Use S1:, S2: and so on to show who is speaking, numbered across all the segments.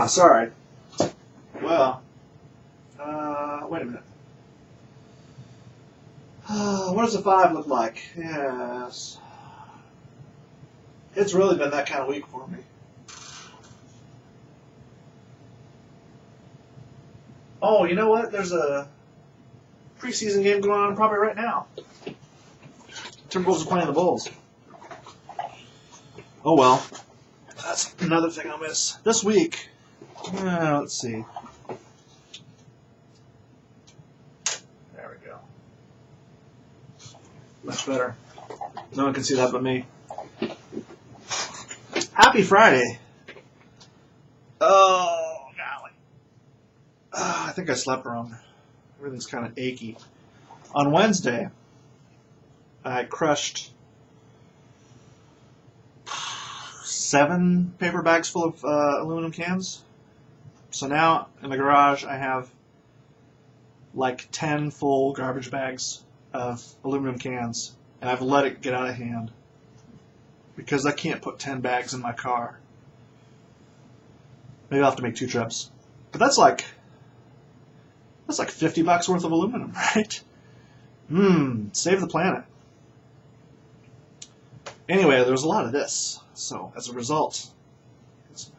S1: Sorry. Well, wait a minute. What does a 5 look like? Yes. It's really been that kind of week for me. Oh, you know what? There's a preseason game going on probably right now. Timberwolves are playing the Bulls. Oh well. That's another thing I'll miss. This week, let's see. There we go. Much better. No one can see that but me. Happy Friday. Oh, golly. I think I slept wrong. Everything's kind of achy. On Wednesday, I crushed 7 paper bags full of aluminum cans. So now in the garage I have like 10 full garbage bags of aluminum cans, and I've let it get out of hand because I can't put 10 bags in my car. Maybe I'll have to make 2 trips. But that's like $50 worth of aluminum, right? Save the planet. Anyway, there was a lot of this. So, as a result, it's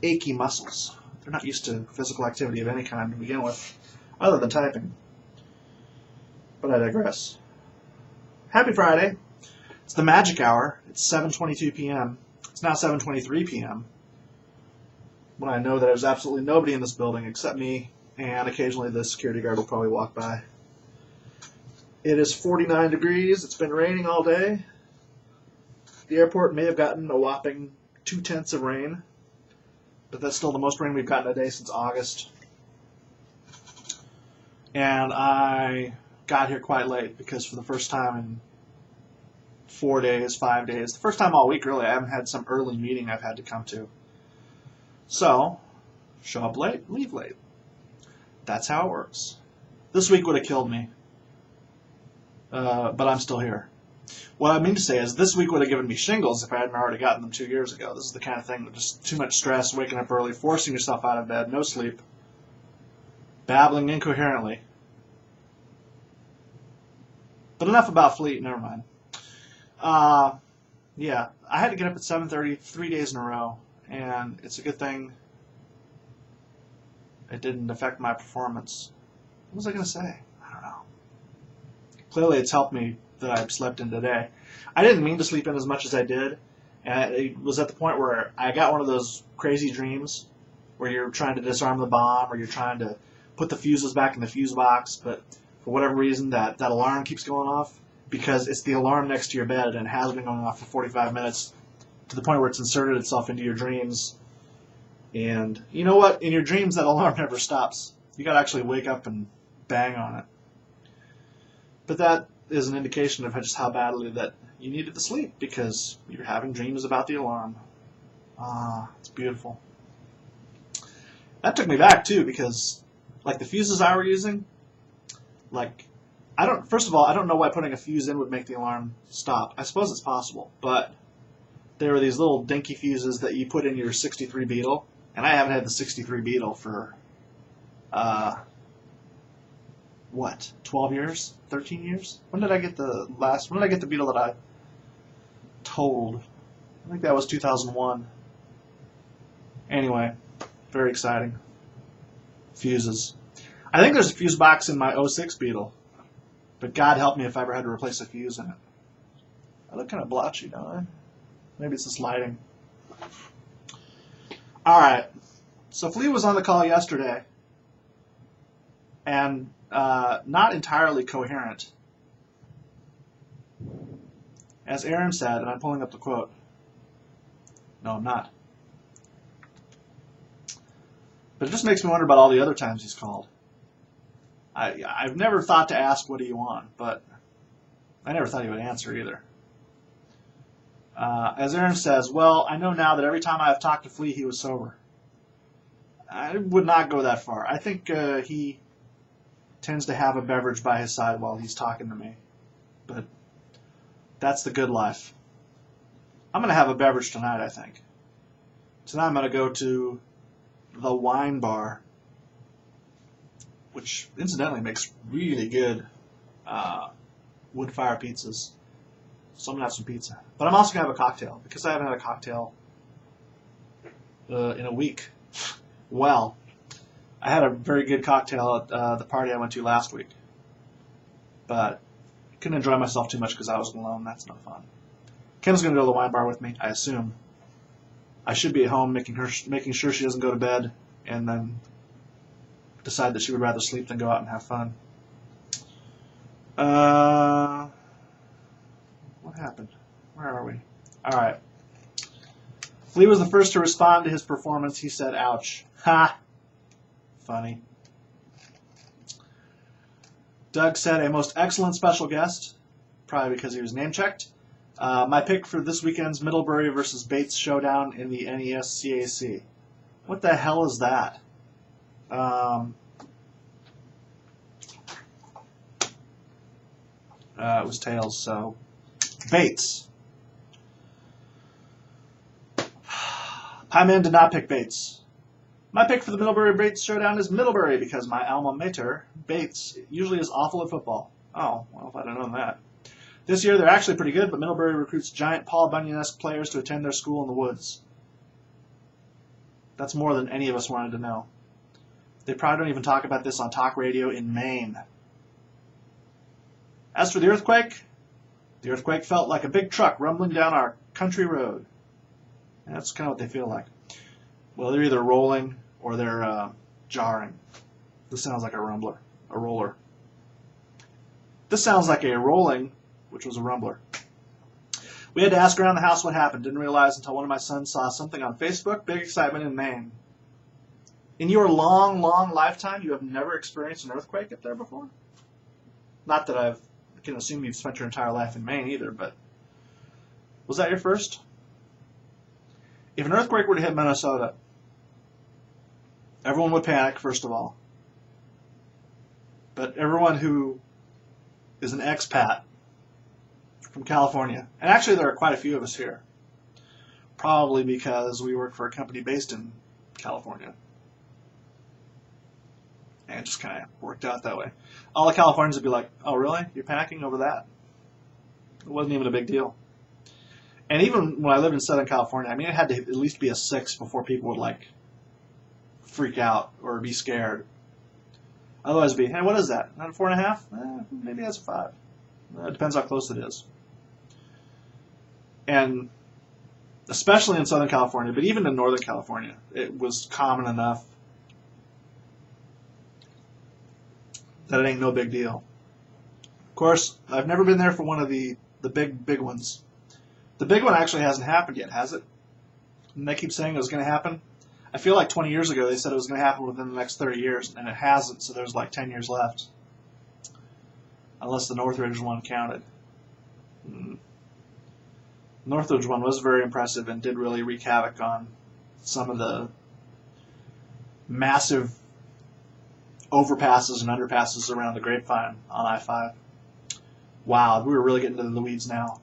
S1: achy muscles. They're not used to physical activity of any kind to begin with, other than typing. But I digress. Happy Friday. It's the magic hour. It's 7:22 p.m. It's now 7:23 p.m. when I know that there's absolutely nobody in this building except me, and occasionally the security guard will probably walk by. It is 49 degrees. It's been raining all day. The airport may have gotten a whopping 0.2 of rain, but that's still the most rain we've gotten a day since August. And I got here quite late because for the first time in 4 days, 5 days, the first time all week really, I haven't had some early meeting I've had to come to. So, show up late, leave late. That's how it works. This week would have killed me, but I'm still here. What I mean to say is this week would have given me shingles if I hadn't already gotten them 2 years ago. This is the kind of thing that just too much stress, waking up early, forcing yourself out of bed, no sleep, babbling incoherently. But enough about Fleet, never mind. Yeah, I had to get up at 7:30 3 days in a row, and it's a good thing it didn't affect my performance. What was I going to say? I don't know. Clearly it's helped me that I slept in today. I didn't mean to sleep in as much as I did, and it was at the point where I got one of those crazy dreams where you're trying to disarm the bomb or you're trying to put the fuses back in the fuse box, but for whatever reason that alarm keeps going off because it's the alarm next to your bed and it has been going off for 45 minutes to the point where it's inserted itself into your dreams. And you know what? In your dreams, that alarm never stops. You got to actually wake up and bang on it. But that is an indication of just how badly that you needed to sleep because you're having dreams about the alarm. It's beautiful. That took me back too because, like the fuses I were using, first of all, I don't know why putting a fuse in would make the alarm stop. I suppose it's possible, but there were these little dinky fuses that you put in your 63 Beetle, and I haven't had the 63 Beetle for, 12 years? 13 years? When did I get the Beetle that I totaled? I think that was 2001. Anyway, very exciting. Fuses. I think there's a fuse box in my 06 Beetle, but God help me if I ever had to replace a fuse in it. I look kind of blotchy, don't I? Maybe it's this lighting. Alright, so Flea was on the call yesterday, and not entirely coherent. As Aaron said, and I'm pulling up the quote. No, I'm not. But it just makes me wonder about all the other times he's called. I've never thought to ask, what do you want? But I never thought he would answer either. As Aaron says, well, I know now that every time I've talked to Flea, he was sober. I would not go that far. I think he tends to have a beverage by his side while he's talking to me. But that's the good life. I'm going to have a beverage tonight, I think. Tonight I'm going to go to the Wine Bar, which incidentally makes really good wood fire pizzas. So I'm going to have some pizza. But I'm also going to have a cocktail, because I haven't had a cocktail in a week. Well, I had a very good cocktail at the party I went to last week. But I couldn't enjoy myself too much because I was alone. That's no fun. Kim's going to go to the wine bar with me, I assume. I should be at home making sure she doesn't go to bed and then decide that she would rather sleep than go out and have fun. What happened? Where are we? All right. Flea was the first to respond to his performance. He said, ouch. Ha! Funny. Doug said, a most excellent special guest, probably because he was name-checked. My pick for this weekend's Middlebury versus Bates showdown in the NESCAC. What the hell is that? It was tails, so Bates. Pieman did not pick Bates. My pick for the Middlebury Bates showdown is Middlebury because my alma mater, Bates, usually is awful at football. Oh, well, if I'd have known that. This year they're actually pretty good, but Middlebury recruits giant Paul Bunyan-esque players to attend their school in the woods. That's more than any of us wanted to know. They probably don't even talk about this on talk radio in Maine. As for the earthquake felt like a big truck rumbling down our country road. And that's kind of what they feel like. Well, they're either rolling or they're jarring. This sounds like a roller. This sounds like a rolling, which was a rumbler. We had to ask around the house what happened. Didn't realize until one of my sons saw something on Facebook. Big excitement in Maine. In your long, long lifetime, you have never experienced an earthquake up there before? Not that I can assume you've spent your entire life in Maine either, but was that your first? If an earthquake were to hit Minnesota, everyone would panic, first of all. But everyone who is an expat from California, and actually there are quite a few of us here, probably because we work for a company based in California. And it just kind of worked out that way. All the Californians would be like, oh, really? You're panicking over that? It wasn't even a big deal. And even when I lived in Southern California, I mean, it had to at least be a 6 before people would, like, freak out or be scared. Otherwise, it'd be, hey, what is that? Not a 4.5? Maybe that's a 5. It depends how close it is. And especially in Southern California, but even in Northern California, it was common enough that it ain't no big deal. Of course, I've never been there for one of the big ones. The big one actually hasn't happened yet, has it? And they keep saying it was going to happen. I feel like 20 years ago they said it was going to happen within the next 30 years, and it hasn't, so there's like 10 years left. Unless the Northridge one counted. Northridge one was very impressive and did really wreak havoc on some of the massive overpasses and underpasses around the Grapevine on I-5. Wow, we were really getting into the weeds now.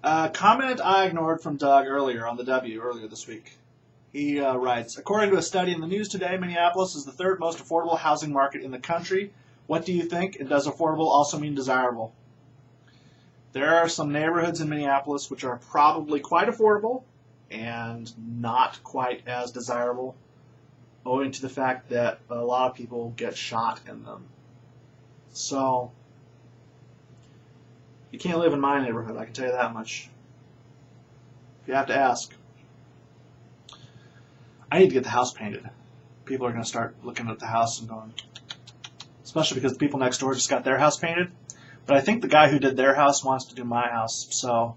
S1: A comment I ignored from Doug earlier on the W earlier this week. He writes, according to a study in the news today, Minneapolis is the 3rd most affordable housing market in the country. What do you think? And does affordable also mean desirable? There are some neighborhoods in Minneapolis which are probably quite affordable and not quite as desirable, owing to the fact that a lot of people get shot in them. So, you can't live in my neighborhood, I can tell you that much. You have to ask. I need to get the house painted. People are going to start looking at the house and going, especially because the people next door just got their house painted. But I think the guy who did their house wants to do my house. So,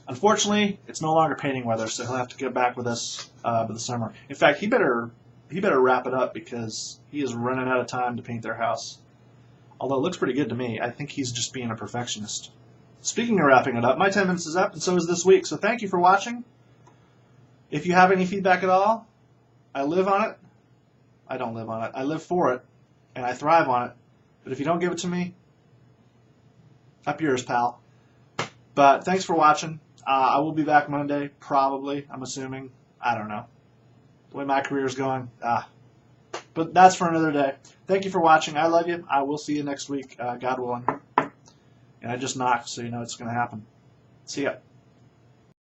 S1: unfortunately, it's no longer painting weather, so he'll have to get back with us for the summer. In fact, he better wrap it up because he is running out of time to paint their house. Although it looks pretty good to me. I think he's just being a perfectionist. Speaking of wrapping it up, my 10 minutes is up, and so is this week. So thank you for watching. If you have any feedback at all, I live on it. I don't live on it. I live for it, and I thrive on it. But if you don't give it to me, up yours, pal. But thanks for watching. I will be back Monday, probably. I'm assuming. I don't know. The way my career is going. But that's for another day. Thank you for watching. I love you. I will see you next week, God willing. And I just knocked, so you know it's going to happen. See ya.